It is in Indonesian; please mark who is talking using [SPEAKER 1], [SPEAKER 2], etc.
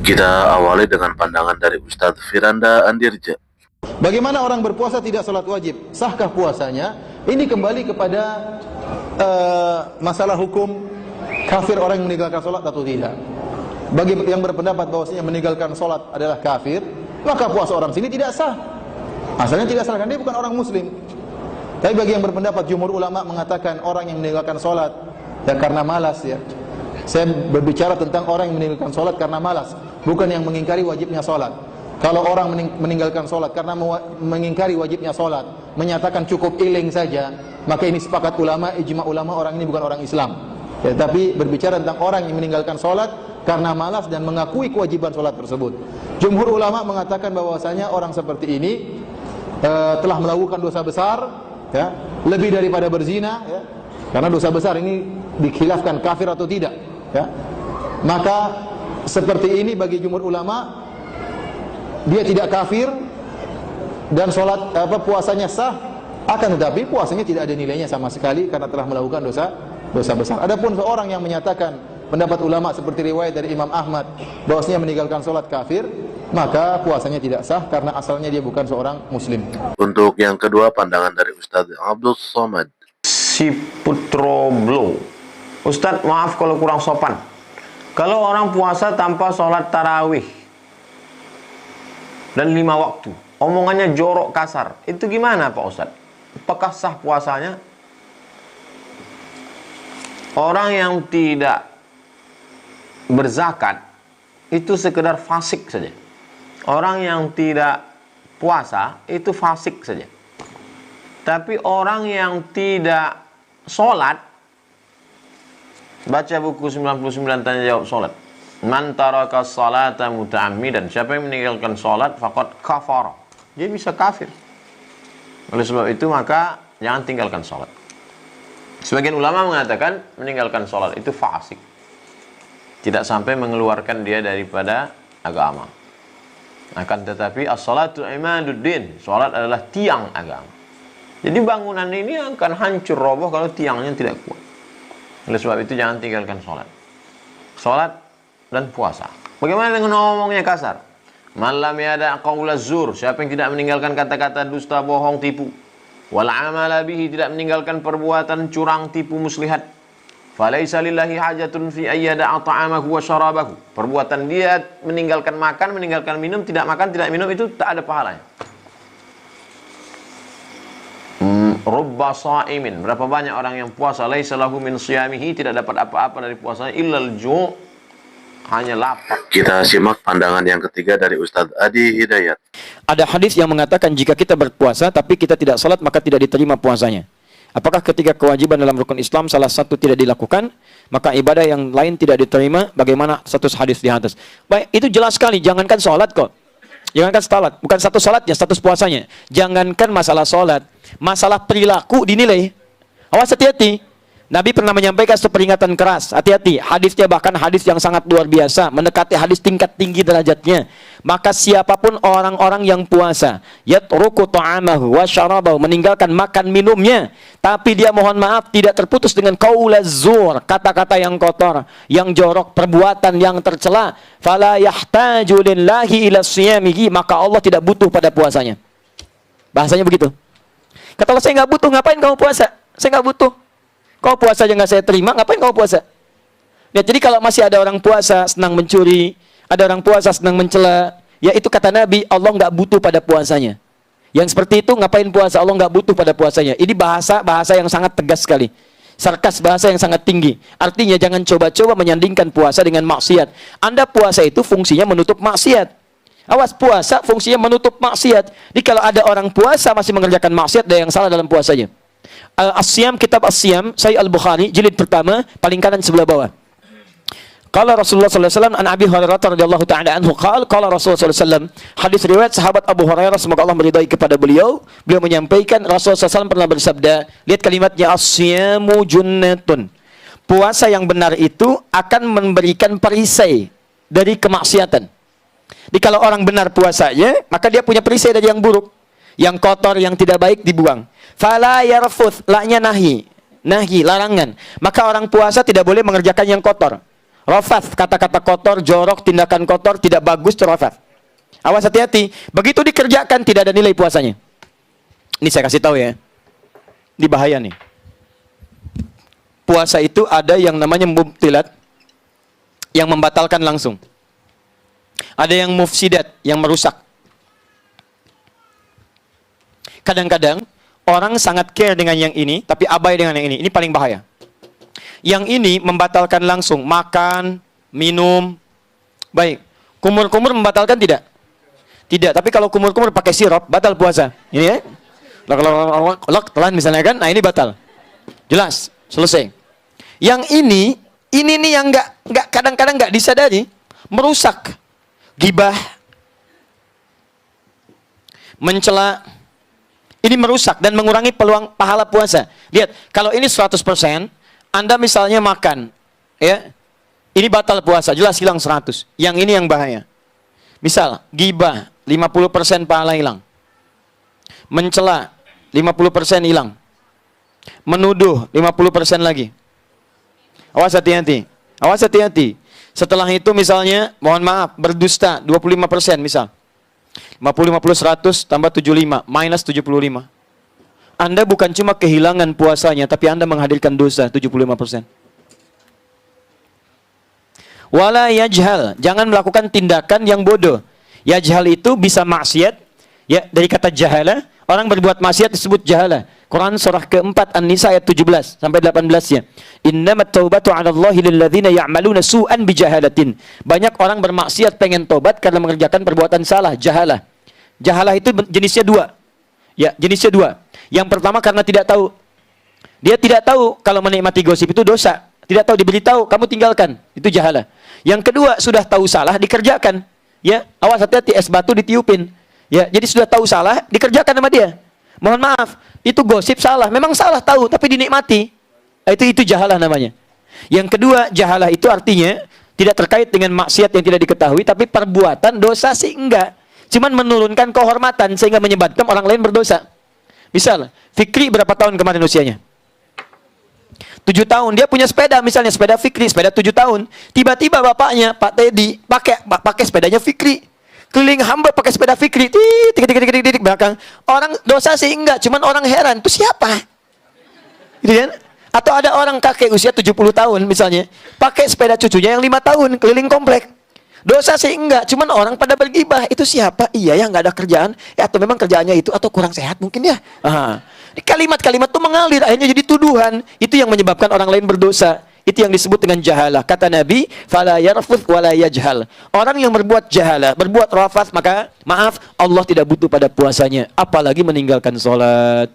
[SPEAKER 1] Kita awali dengan pandangan dari Ustadz Firanda Andirja.
[SPEAKER 2] Bagaimana orang berpuasa tidak salat wajib? Sahkah puasanya? Ini kembali kepada masalah hukum kafir orang yang meninggalkan salat atau tidak. Bagi yang berpendapat bahwasanya meninggalkan salat adalah kafir, maka puasa orang sini tidak sah. Asalnya tidak sah karena dia bukan orang muslim. Tapi bagi yang berpendapat, jumhur ulama mengatakan orang yang meninggalkan salat ya karena malas ya. Saya berbicara tentang orang yang meninggalkan salat karena malas, bukan yang mengingkari wajibnya salat. Kalau orang meninggalkan salat karena mengingkari wajibnya salat, menyatakan cukup iling saja, maka ini sepakat ulama, ijma ulama, orang ini bukan orang Islam. Ya, tapi berbicara tentang orang yang meninggalkan salat karena malas dan mengakui kewajiban salat tersebut. Jumhur ulama mengatakan bahwasanya orang seperti ini telah melakukan dosa besar, ya, lebih daripada berzina, ya. Karena dosa besar ini dikhilafkan kafir atau tidak, ya. Maka seperti ini bagi jumhur ulama, dia tidak kafir dan puasanya sah, akan tetapi puasanya tidak ada nilainya sama sekali karena telah melakukan dosa besar. Adapun seorang yang menyatakan pendapat ulama seperti riwayat dari Imam Ahmad bahwasanya meninggalkan salat kafir, maka puasanya tidak sah karena asalnya dia bukan seorang muslim.
[SPEAKER 1] Untuk yang kedua, pandangan dari Ustadz Abdul Somad.
[SPEAKER 3] Si Putro Blow. Ustadz, maaf kalau kurang sopan. Kalau orang puasa tanpa sholat tarawih dan 5 waktu, omongannya jorok kasar, itu gimana Pak Ustadz? Apakah sah puasanya? Orang yang tidak berzakat itu sekedar fasik saja. Orang yang tidak puasa itu fasik saja. Tapi orang yang tidak sholat, baca buku 99 tanya jawab sholat. Man taraka salata muta'ammidan, siapa yang meninggalkan sholat faqad kafara, dia bisa kafir. Oleh sebab itu maka jangan tinggalkan sholat. Sebagian ulama mengatakan meninggalkan sholat itu fasik, tidak sampai mengeluarkan dia daripada agama. Akan tetapi as-salatu imaduddin, sholat adalah tiang agama. Jadi bangunan ini akan hancur roboh kalau tiangnya tidak kuat. Oleh sebab itu jangan tinggalkan sholat. Sholat dan puasa. Bagaimana dengan ngomongnya kasar? Man lam yada' qaula zur, siapa yang tidak meninggalkan kata-kata dusta, bohong, tipu. Wal amala bihi, tidak meninggalkan perbuatan curang, tipu, muslihat. Falaisa lillahi hajatun fi ayyada'a ta'amahu wa syarabahu. Perbuatan dia meninggalkan makan, meninggalkan minum, tidak makan, tidak minum, itu tak ada pahalanya. Rubba sha'imin, berapa banyak orang yang puasa laisa lahu min shiyamihi, tidak dapat apa-apa dari puasanya illal ju', hanya lapar.
[SPEAKER 1] Kita simak pandangan yang ketiga dari Ustadz Adi Hidayat.
[SPEAKER 4] Ada hadis yang mengatakan jika kita berpuasa tapi kita tidak salat maka tidak diterima puasanya. Apakah ketika kewajiban dalam rukun Islam salah satu tidak dilakukan, maka ibadah yang lain tidak diterima? Bagaimana status hadis di atas? Baik, itu jelas sekali, jangankan salat kok. Jangankan salat, bukan satu salatnya, status puasanya. Jangankan masalah salat, masalah perilaku dinilai. Awas, hati-hati. Nabi pernah menyampaikan satu peringatan keras, hati-hati. Hadisnya bahkan hadis yang sangat luar biasa, mendekati hadis tingkat tinggi derajatnya. Maka siapapun orang-orang yang puasa, yatruku ta'amahu wa syarabahu, meninggalkan makan minumnya, tapi dia mohon maaf tidak terputus dengan qaulaz zur, kata-kata yang kotor, yang jorok, perbuatan yang tercela, fala yahtaju lillahi ila siyamihi, maka Allah tidak butuh pada puasanya. Bahasanya begitu. Kata Allah, saya nggak butuh, ngapain kamu puasa? Saya nggak butuh. Kau puasa aja nggak saya terima, ngapain kau puasa? Ya, jadi kalau masih ada orang puasa senang mencuri, ada orang puasa senang mencela, ya itu kata Nabi, Allah nggak butuh pada puasanya. Yang seperti itu ngapain puasa? Allah nggak butuh pada puasanya. Ini bahasa yang sangat tegas sekali. Sarkas, bahasa yang sangat tinggi. Artinya jangan coba-coba menyandingkan puasa dengan maksiat. Anda puasa itu fungsinya menutup maksiat. Awas, puasa fungsinya menutup maksiat. Jadi kalau ada orang puasa masih mengerjakan maksiat, ada yang salah dalam puasanya. As-Siyam, kitab As-Siyam, Sahih Al-Bukhari, jilid pertama, paling kanan sebelah bawah. Qala Rasulullah sallallahu alaihi wasallam an Abi Hurairah radhiyallahu ta'ala anhu qala Rasulullah sallallahu alaihi wasallam, hadis riwayat sahabat Abu Hurairah semoga Allah meridai kepada beliau menyampaikan Rasulullah sallallahu pernah bersabda, lihat kalimatnya, as-siyamu junnatun. Puasa yang benar itu akan memberikan perisai dari kemaksiatan. Jadi kalau orang benar puasanya, maka dia punya perisai dari yang buruk. Yang kotor, yang tidak baik dibuang. Fala yarfuth, la-nya nahi, larangan. Maka orang puasa tidak boleh mengerjakan yang kotor. Rafath, kata-kata kotor, jorok, tindakan kotor, tidak bagus itu rafath. Awas, hati-hati. Begitu dikerjakan tidak ada nilai puasanya. Ini saya kasih tahu ya. Ini bahaya nih. Puasa itu ada yang namanya mubtilat, yang membatalkan langsung. Ada yang mufsidat, yang merusak. Kadang-kadang orang sangat care dengan yang ini, tapi abai dengan yang ini. Ini paling bahaya. Yang ini membatalkan langsung, makan, minum. Baik, kumur-kumur membatalkan tidak? Tidak, tapi kalau kumur-kumur pakai sirup, batal puasa. Ini ya. Telan misalnya kan, nah ini batal. Jelas, selesai. Yang ini nih yang nggak kadang-kadang nggak disadari, merusak. Gibah, mencela, ini merusak dan mengurangi peluang pahala puasa. Lihat, kalau ini 100%, Anda misalnya makan, ya, ini batal puasa, jelas hilang 100. Yang ini yang bahaya. Misal, gibah, 50% pahala hilang. Mencela, 50% hilang. Menuduh, 50% lagi. Awas hati-hati. Awas hati-hati. Setelah itu misalnya, mohon maaf, berdusta, 25% misal. 50, 100, tambah 75, minus 75. Anda bukan cuma kehilangan puasanya, tapi Anda menghadirkan dosa 75%. Wala yajhal, jangan melakukan tindakan yang bodoh. Yajhal itu bisa maksiat, ya, dari kata jahala, orang berbuat maksiat disebut jahala. Quran surah keempat An-Nisa ayat 17 sampai 18-nya. Innamat taubatu 'ala Allahi lil ladzina ya'maluna su'an bijahalatin. Banyak orang bermaksiat pengen tobat karena mengerjakan perbuatan salah, jahalah. Jahalah itu jenisnya dua. Ya, jenisnya dua. Yang pertama karena tidak tahu. Dia tidak tahu kalau menikmati gosip itu dosa. Tidak tahu, diberitahu, kamu tinggalkan. Itu jahalah. Yang kedua, sudah tahu salah, dikerjakan. Ya, awas hati-hati, es batu ditiupin. Ya, jadi sudah tahu salah, dikerjakan sama dia. Mohon maaf, itu gosip salah. Memang salah tahu, tapi dinikmati. Itu jahalah namanya. Yang kedua, jahalah itu artinya tidak terkait dengan maksiat yang tidak diketahui, tapi perbuatan dosa sih enggak. Cuman menurunkan kehormatan sehingga menyebabkan orang lain berdosa. Misal, Fikri berapa tahun kemarin usianya? 7 tahun. Dia punya sepeda, misalnya sepeda Fikri, sepeda 7 tahun. Tiba-tiba bapaknya, Pak Teddy, pakai sepedanya Fikri. Keliling hamba pakai sepeda Fikri, tik belakang. Orang dosa sih enggak, cuman orang heran, itu siapa? Gitu kan? Atau ada orang kakek usia 70 tahun misalnya, pakai sepeda cucunya yang 5 tahun keliling komplek. Dosa sih enggak, cuman orang pada bergibah, itu siapa? Iya ya, nggak ada kerjaan, ya, atau memang kerjaannya itu, atau kurang sehat mungkin ya. Kalimat-kalimat itu mengalir, akhirnya jadi tuduhan. Itu yang menyebabkan orang lain berdosa. Itu yang disebut dengan jahalah. Kata Nabi, fala yarfuth wala yajhal. Orang yang berbuat jahalah, berbuat rafath, maka maaf, Allah tidak butuh pada puasanya, apalagi meninggalkan sholat.